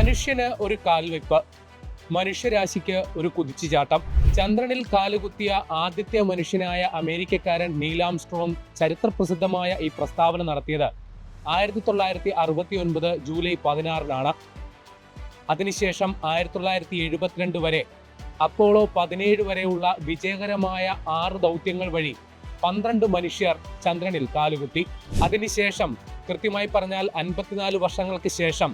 മനുഷ്യന് ഒരു കാൽവെപ്പ്, മനുഷ്യരാശിക്ക് ഒരു കുതിച്ചുചാട്ടം. ചന്ദ്രനിൽ കാലുകുത്തിയ ആദ്യത്തെ മനുഷ്യനായ അമേരിക്കക്കാരൻ നീൽ ആംസ്ട്രോങ് ചരിത്രപ്രസിദ്ധമായ ഈ പ്രസ്താവന നടത്തിയത് 1969 ജൂലൈ 16 അതിനുശേഷം 1972 വരെ അപ്പോളോ 17 വരെയുള്ള വിജയകരമായ 6 ദൗത്യങ്ങൾ വഴി 12 മനുഷ്യർ ചന്ദ്രനിൽ കാലുകുത്തി. അതിനുശേഷം കൃത്യമായി പറഞ്ഞാൽ 54 വർഷങ്ങൾക്ക് ശേഷം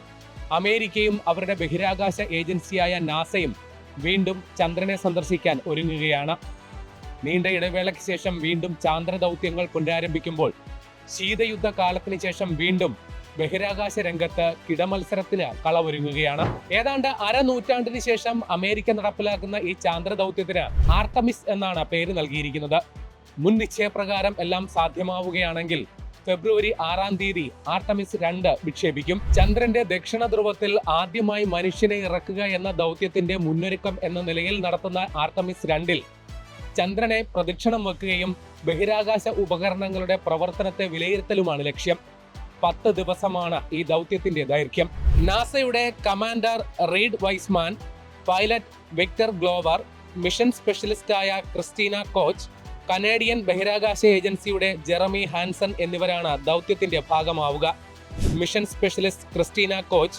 അമേരിക്കയും അവരുടെ ബഹിരാകാശ ഏജൻസിയായ നാസയും വീണ്ടും ചന്ദ്രനെ സന്ദർശിക്കാൻ ഒരുങ്ങുകയാണ്. നീണ്ട ഇടവേളയ്ക്ക് ശേഷം വീണ്ടും ചാന്ദ്ര ദൗത്യങ്ങൾ പുനരാരംഭിക്കുമ്പോൾ ശീതയുദ്ധ കാലത്തിന് ശേഷം വീണ്ടും ബഹിരാകാശ രംഗത്ത് കിടമത്സരത്തിന് കളമൊരുങ്ങുകയാണ്. ഏതാണ്ട് അരനൂറ്റാണ്ടിന് ശേഷം അമേരിക്ക നടപ്പിലാക്കുന്ന ഈ ചാന്ദ്ര ദൗത്യത്തിന് ആർട്ടമിസ് എന്നാണ് പേര് നൽകിയിരിക്കുന്നത്. മുൻ നിശ്ചയപ്രകാരം എല്ലാം സാധ്യമാവുകയാണെങ്കിൽ ഫെബ്രുവരി 6 ആർട്ടമിസ് 2 വിക്ഷേപിക്കും. ചന്ദ്രന്റെ ദക്ഷിണ ധ്രുവത്തിൽ ആദ്യമായി മനുഷ്യനെ ഇറക്കുക എന്ന ദൗത്യത്തിന്റെ മുന്നൊരുക്കം എന്ന നിലയിൽ നടത്തുന്ന ആർട്ടമിസ് 2 ചന്ദ്രനെ പ്രദക്ഷിണം വെക്കുകയും ബഹിരാകാശ ഉപകരണങ്ങളുടെ പ്രവർത്തനത്തെ വിലയിരുത്തലുമാണ് ലക്ഷ്യം. 10 ദിവസമാണ് ഈ ദൗത്യത്തിന്റെ ദൈർഘ്യം. നാസയുടെ commander Reed Wiseman, pilot Victor Glover, mission സ്പെഷ്യലിസ്റ്റായ ക്രിസ്റ്റീന കോച്ച്, കനേഡിയൻ ബഹിരാകാശ ഏജൻസിയുടെ ജെറമി ഹാൻസൺ എന്നിവരാണ് ദൗത്യത്തിന്റെ ഭാഗമാവുക. മിഷൻ സ്പെഷ്യലിസ്റ്റ് ക്രിസ്റ്റീന കോച്ച്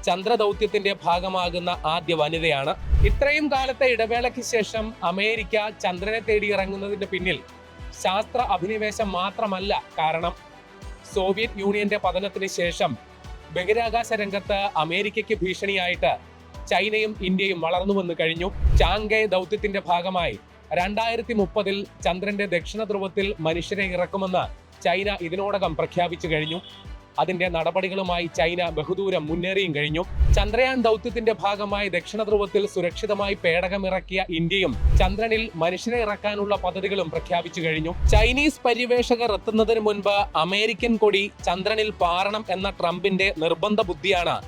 ചന്ദ്രദൗത്യത്തിന്റെ ഭാഗമാകുന്ന ആദ്യ വനിതയാണ്. ഇത്രയും കാലത്തെ ഇടവേളയ്ക്ക് ശേഷം അമേരിക്ക ചന്ദ്രനെ തേടി ഇറങ്ങുന്നതിന് പിന്നിൽ ശാസ്ത്ര അഭിനിവേശം മാത്രമല്ല കാരണം. സോവിയറ്റ് യൂണിയന്റെ പതനത്തിന് ശേഷം ബഹിരാകാശ രംഗത്ത് അമേരിക്കയ്ക്ക് ഭീഷണിയായിട്ട് ചൈനയും ഇന്ത്യയും വളർന്നു വന്നു കഴിഞ്ഞു. ചാങ്ഗെ ദൗത്യത്തിന്റെ ഭാഗമായി 2030 ചന്ദ്രന്റെ ദക്ഷിണ ധ്രുവത്തിൽ മനുഷ്യരെ ഇറക്കുമെന്ന് ചൈന ഇതിനോടകം പ്രഖ്യാപിച്ചു കഴിഞ്ഞു. അതിന്റെ നടപടികളുമായി ചൈന ബഹുദൂരം മുന്നേറിയും കഴിഞ്ഞു. ചന്ദ്രയാൻ ദൗത്യത്തിന്റെ ഭാഗമായി ദക്ഷിണ ധ്രുവത്തിൽ സുരക്ഷിതമായി പേടകം ഇറക്കിയ ഇന്ത്യയും ചന്ദ്രനിൽ മനുഷ്യരെ ഇറക്കാനുള്ള പദ്ധതികളും പ്രഖ്യാപിച്ചു കഴിഞ്ഞു. ചൈനീസ് പര്യവേഷകർ എത്തുന്നതിന് മുൻപ് അമേരിക്കൻ കൊടി ചന്ദ്രനിൽ പാറണം എന്ന ട്രംപിന്റെ നിർബന്ധ ബുദ്ധിയാണ്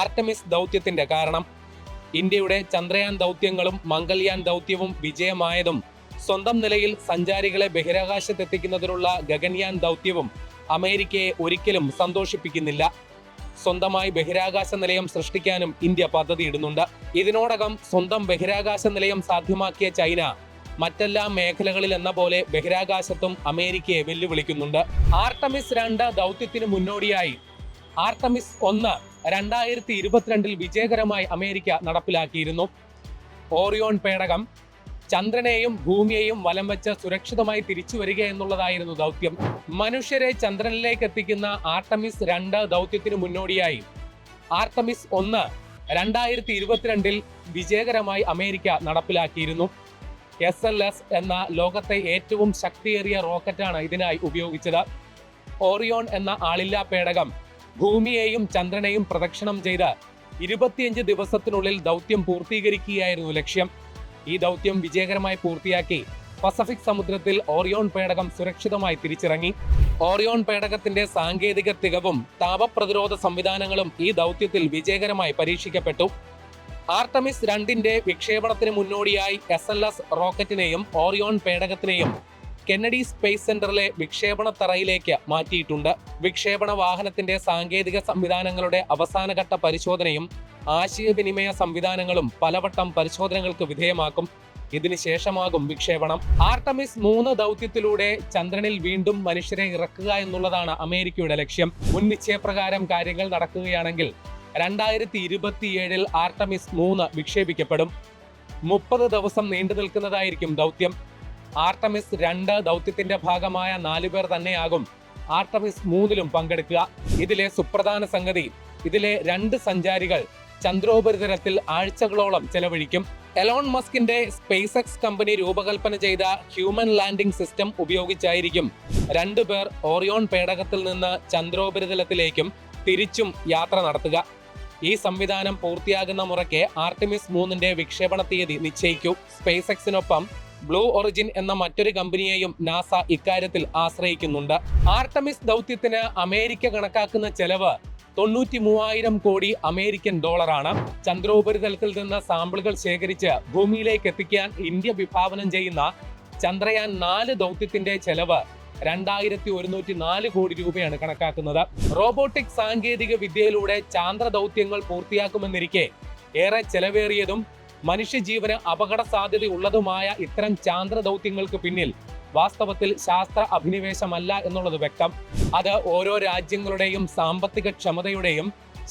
ആർട്ടമിസ് ദൗത്യത്തിന്റെ കാരണം. ഇന്ത്യയുടെ ചന്ദ്രയാൻ ദൗത്യങ്ങളും മംഗൾയാൻ ദൗത്യവും വിജയമായതും സ്വന്തം നിലയിൽ സഞ്ചാരികളെ ബഹിരാകാശത്തെത്തിക്കുന്നതിനുള്ള ഗഗൻയാൻ ദൗത്യവും അമേരിക്കയെ ഒരിക്കലും സന്തോഷിപ്പിക്കുന്നില്ല. സ്വന്തമായി ബഹിരാകാശ നിലയം സൃഷ്ടിക്കാനും ഇന്ത്യ പദ്ധതിയിടുന്നുണ്ട്. ഇതിനോടകം സ്വന്തം ബഹിരാകാശ നിലയം സാധ്യമാക്കിയ ചൈന മറ്റെല്ലാ മേഖലകളിൽ എന്ന പോലെ ബഹിരാകാശത്തും അമേരിക്കയെ വെല്ലുവിളിക്കുന്നുണ്ട്. ആർട്ടമിസ് 2 ദൗത്യത്തിന് മുന്നോടിയായി ആർട്ടമിസ് 1 2022 വിജയകരമായി അമേരിക്ക നടപ്പിലാക്കിയിരുന്നു. ഓറിയോൺ പേടകം ചന്ദ്രനെയും ഭൂമിയെയും വലം വെച്ച് സുരക്ഷിതമായി തിരിച്ചു വരിക എന്നുള്ളതായിരുന്നു ദൗത്യം. മനുഷ്യരെ ചന്ദ്രനിലേക്ക് എത്തിക്കുന്ന ആർട്ടമിസ് 2 ദൗത്യത്തിന് മുന്നോടിയായി ആർട്ടമിസ് 1 2022 വിജയകരമായി അമേരിക്ക നടപ്പിലാക്കിയിരുന്നു. SLS എന്ന ലോകത്തെ ഏറ്റവും ശക്തിയേറിയ റോക്കറ്റാണ് ഇതിനായി ഉപയോഗിച്ചത്. ഓറിയോൺ എന്ന ആളില്ലാ പേടകം ഭൂമിയെയും ചന്ദ്രനെയും പ്രദക്ഷിണം ചെയ്ത് 25 ദിവസത്തിനുള്ളിൽ ദൗത്യം പൂർത്തീകരിക്കുകയായിരുന്നു ലക്ഷ്യം. ഈ ദൗത്യം വിജയകരമായി പൂർത്തിയാക്കി പസഫിക് സമുദ്രത്തിൽ ഓറിയോൺ പേടകം സുരക്ഷിതമായി തിരിച്ചിറങ്ങി. ഓറിയോൺ പേടകത്തിന്റെ സാങ്കേതിക തികവും താപപ്രതിരോധ സംവിധാനങ്ങളും ഈ ദൗത്യത്തിൽ വിജയകരമായി പരീക്ഷിക്കപ്പെട്ടു. ആർട്ടമിസ് 2 വിക്ഷേപണത്തിന് മുന്നോടിയായി SLS റോക്കറ്റിനെയും ഓറിയോൺ പേടകത്തിനെയും കെന്നഡി സ്പേസ് സെന്ററിലെ വിക്ഷേപണ തറയിലേക്ക് മാറ്റിയിട്ടുണ്ട്. വിക്ഷേപണ വാഹനത്തിന്റെ സാങ്കേതിക സംവിധാനങ്ങളുടെ അവസാനഘട്ട പരിശോധനയും ആശയവിനിമയ സംവിധാനങ്ങളും പലവട്ടം പരിശോധനകൾക്ക് വിധേയമാക്കും. ഇതിനുശേഷമാകും വിക്ഷേപണം. ആർട്ടമിസ് 3 ദൗത്യത്തിലൂടെ ചന്ദ്രനിൽ വീണ്ടും മനുഷ്യരെ ഇറക്കുക എന്നുള്ളതാണ് അമേരിക്കയുടെ ലക്ഷ്യം. മുൻ നിശ്ചയപ്രകാരം കാര്യങ്ങൾ നടക്കുകയാണെങ്കിൽ 2027 ആർട്ടമിസ് 3 വിക്ഷേപിക്കപ്പെടും. 30 ദിവസം നീണ്ടു നിൽക്കുന്നതായിരിക്കും ദൗത്യം. ആർട്ടമിസ് 2 ദൗത്യത്തിന്റെ ഭാഗമായ 4 പേർ തന്നെയാകും ആർട്ടമിസ് 3 പങ്കെടുക്കുക. ഇതിലെ സുപ്രധാന സംഗതി, ഇതിലെ 2 സഞ്ചാരികൾ ചന്ദ്രോപരിതലത്തിൽ ആഴ്ചകളോളം ചെലവഴിക്കും. എലോൺ മസ്കിന്റെ സ്പേസ് എക്സ് കമ്പനി രൂപകൽപ്പന ചെയ്ത ഹ്യൂമൻ ലാൻഡിംഗ് സിസ്റ്റം ഉപയോഗിച്ചായിരിക്കും 2 പേർ ഓറിയോൺ പേടകത്തിൽ നിന്ന് ചന്ദ്രോപരിതലത്തിലേക്കും തിരിച്ചും യാത്ര നടത്തുക. ഈ സംവിധാനം പൂർത്തിയാകുന്ന മുറയ്ക്ക് ആർട്ടമിസ് 3 വിക്ഷേപണ തീയതി നിശ്ചയിക്കൂ. സ്പേസ് എക്സിനൊപ്പം ബ്ലൂ ഒറിജിൻ എന്ന മറ്റൊരു കമ്പനിയെയും നാസ ഇക്കാര്യത്തിൽ ആശ്രയിക്കുന്നുണ്ട്. ആർട്ടമിസ് ദൗത്യത്തിന് അമേരിക്ക കണക്കാക്കുന്ന ചെലവ് 93,000 കോടി അമേരിക്കൻ ഡോളറാണ്. ചന്ദ്രോപരിതലത്തിൽ നിന്ന് സാമ്പിളുകൾ ശേഖരിച്ച് ഭൂമിയിലേക്ക് എത്തിക്കാൻ ഇന്ത്യ വിഭാവനം ചെയ്യുന്ന ചന്ദ്രയാൻ 4 ദൗത്യത്തിന്റെ ചെലവ് 2104 കോടി രൂപയാണ് കണക്കാക്കുന്നത്. റോബോട്ടിക് സാങ്കേതിക വിദ്യയിലൂടെ ചാന്ദ്ര ദൗത്യങ്ങൾ പൂർത്തിയാക്കുമെന്നിരിക്കെ ഏറെ ചെലവേറിയതും മനുഷ്യജീവന് അപകട സാധ്യതയുള്ളതുമായ ഇത്തരം ചാന്ദ്ര ദൗത്യങ്ങൾക്ക് പിന്നിൽ വാസ്തവത്തിൽ ശാസ്ത്ര അഭിനിവേശമല്ല എന്നുള്ളത് വ്യക്തം. അത് ഓരോ രാജ്യങ്ങളുടെയും സാമ്പത്തിക ക്ഷമതയുടെയും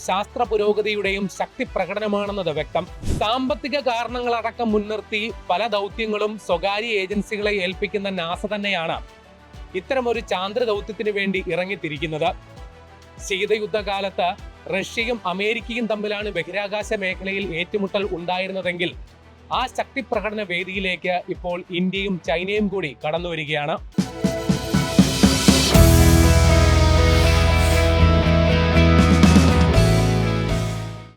ശാസ്ത്ര പുരോഗതിയുടെയും ശക്തി പ്രകടനമാണെന്നത് വ്യക്തം. സാമ്പത്തിക കാരണങ്ങളടക്കം മുൻനിർത്തി പല ദൗത്യങ്ങളും സ്വകാര്യ ഏജൻസികളെ ഏൽപ്പിക്കുന്ന നാസ തന്നെയാണ് ഇത്തരമൊരു ചാന്ദ്ര ദൗത്യത്തിന് വേണ്ടി ഇറങ്ങിത്തിരിക്കുന്നത്. ശീതയുദ്ധകാലത്ത് റഷ്യയും അമേരിക്കയും തമ്മിലാണ് ബഹിരാകാശ മേഖലയിൽ ഏറ്റുമുട്ടൽ ഉണ്ടായിരുന്നതെങ്കിൽ ആ ശക്തി പ്രകടന വേദിയിലേക്ക് ഇപ്പോൾ ഇന്ത്യയും ചൈനയും കൂടി കടന്നു വരികയാണ്.